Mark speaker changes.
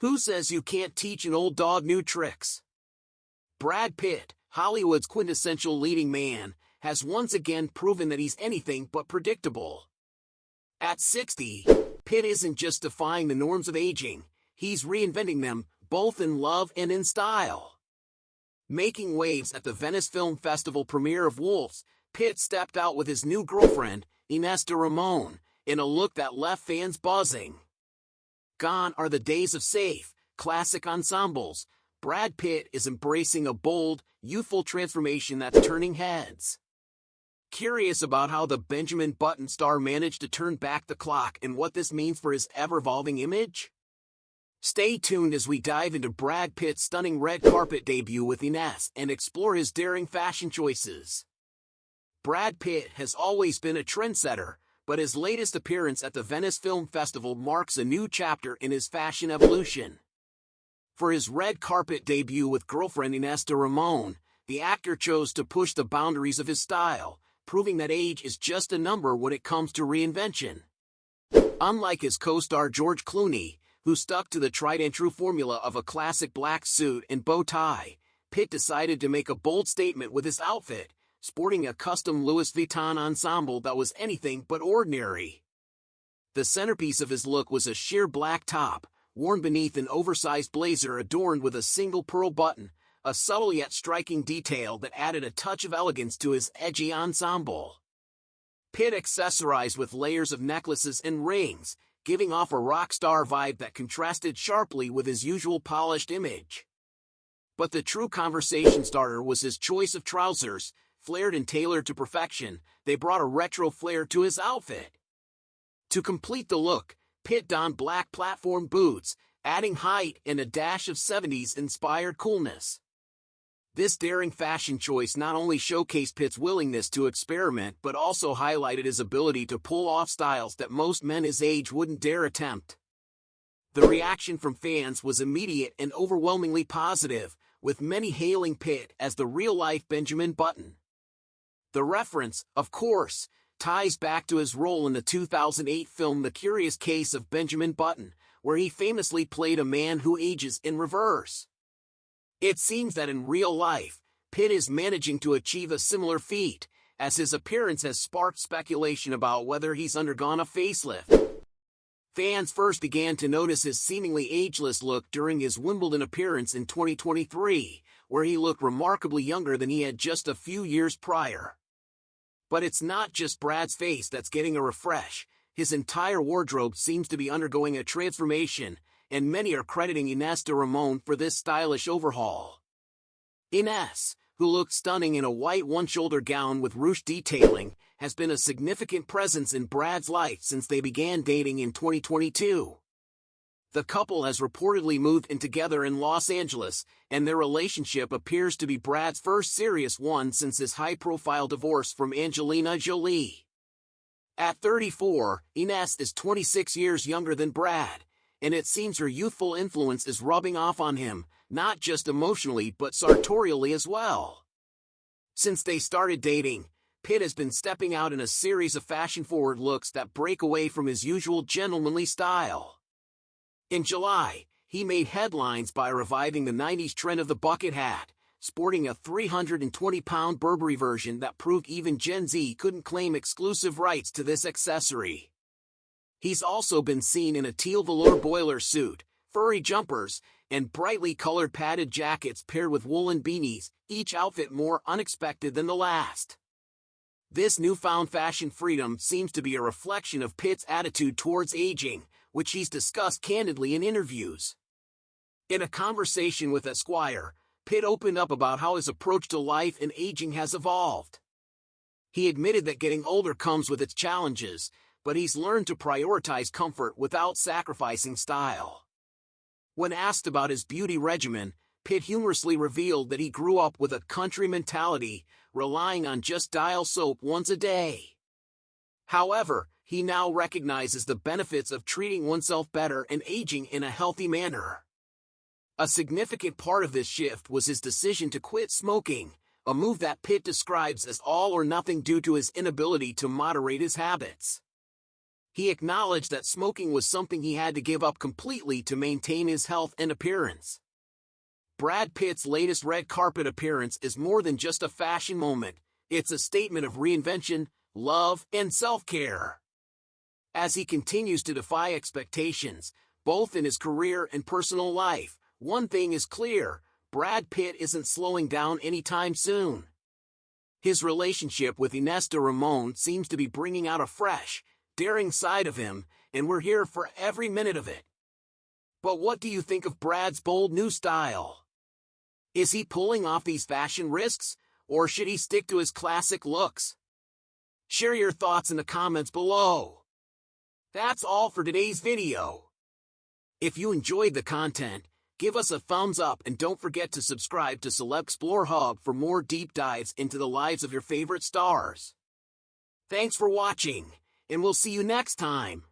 Speaker 1: Who says you can't teach an old dog new tricks? Brad Pitt, Hollywood's quintessential leading man, has once again proven that he's anything but predictable. At 60, Pitt isn't just defying the norms of aging, he's reinventing them, both in love and in style. Making waves at the Venice Film Festival premiere of Wolves, Pitt stepped out with his new girlfriend, Ines de Ramon, in a look that left fans buzzing. Gone are the days of safe, classic ensembles. Brad Pitt is embracing a bold, youthful transformation that's turning heads. Curious about how the Benjamin Button star managed to turn back the clock and what this means for his ever-evolving image? Stay tuned as we dive into Brad Pitt's stunning red carpet debut with Ines and explore his daring fashion choices. Brad Pitt has always been a trendsetter, but his latest appearance at the Venice Film Festival marks a new chapter in his fashion evolution. For his red carpet debut with girlfriend Ines de Ramon, the actor chose to push the boundaries of his style, proving that age is just a number when it comes to reinvention. Unlike his co-star George Clooney, who stuck to the tried-and-true formula of a classic black suit and bow tie, Pitt decided to make a bold statement with his outfit, sporting a custom Louis Vuitton ensemble that was anything but ordinary. The centerpiece of his look was a sheer black top, worn beneath an oversized blazer adorned with a single pearl button, a subtle yet striking detail that added a touch of elegance to his edgy ensemble. Pitt accessorized with layers of necklaces and rings, giving off a rock star vibe that contrasted sharply with his usual polished image. But the true conversation starter was his choice of trousers. Flared and tailored to perfection, they brought a retro flair to his outfit. To complete the look, Pitt donned black platform boots, adding height and a dash of 70s-inspired coolness. This daring fashion choice not only showcased Pitt's willingness to experiment but also highlighted his ability to pull off styles that most men his age wouldn't dare attempt. The reaction from fans was immediate and overwhelmingly positive, with many hailing Pitt as the real-life Benjamin Button. The reference, of course, ties back to his role in the 2008 film The Curious Case of Benjamin Button, where he famously played a man who ages in reverse. It seems that in real life, Pitt is managing to achieve a similar feat, as his appearance has sparked speculation about whether he's undergone a facelift. Fans first began to notice his seemingly ageless look during his Wimbledon appearance in 2023, where he looked remarkably younger than he had just a few years prior. But it's not just Brad's face that's getting a refresh. His entire wardrobe seems to be undergoing a transformation, and many are crediting Ines de Ramon for this stylish overhaul. Ines, who looked stunning in a white one-shoulder gown with ruched detailing, has been a significant presence in Brad's life since they began dating in 2022. The couple has reportedly moved in together in Los Angeles, and their relationship appears to be Brad's first serious one since his high-profile divorce from Angelina Jolie. At 34, Ines is 26 years younger than Brad, and it seems her youthful influence is rubbing off on him, not just emotionally but sartorially as well. Since they started dating, Pitt has been stepping out in a series of fashion-forward looks that break away from his usual gentlemanly style. In July, he made headlines by reviving the 90s trend of the bucket hat, sporting a 320-pound Burberry version that proved even Gen Z couldn't claim exclusive rights to this accessory. He's also been seen in a teal velour boiler suit, furry jumpers, and brightly colored padded jackets paired with woolen beanies, each outfit more unexpected than the last. This newfound fashion freedom seems to be a reflection of Pitt's attitude towards aging, which he's discussed candidly in interviews. In a conversation with Esquire, Pitt opened up about how his approach to life and aging has evolved. He admitted that getting older comes with its challenges, but he's learned to prioritize comfort without sacrificing style. When asked about his beauty regimen, Pitt humorously revealed that he grew up with a country mentality, relying on just Dial soap once a day. However, he now recognizes the benefits of treating oneself better and aging in a healthy manner. A significant part of this shift was his decision to quit smoking, a move that Pitt describes as all or nothing due to his inability to moderate his habits. He acknowledged that smoking was something he had to give up completely to maintain his health and appearance. Brad Pitt's latest red carpet appearance is more than just a fashion moment. It's a statement of reinvention, love, and self-care. As he continues to defy expectations, both in his career and personal life, one thing is clear: Brad Pitt isn't slowing down anytime soon. His relationship with Ines de Ramon seems to be bringing out a fresh, daring side of him, and we're here for every minute of it. But what do you think of Brad's bold new style? Is he pulling off these fashion risks, or should he stick to his classic looks? Share your thoughts in the comments below. That's all for today's video. If you enjoyed the content, give us a thumbs up and don't forget to subscribe to Celeb Explore Hub for more deep dives into the lives of your favorite stars. Thanks for watching, and we'll see you next time.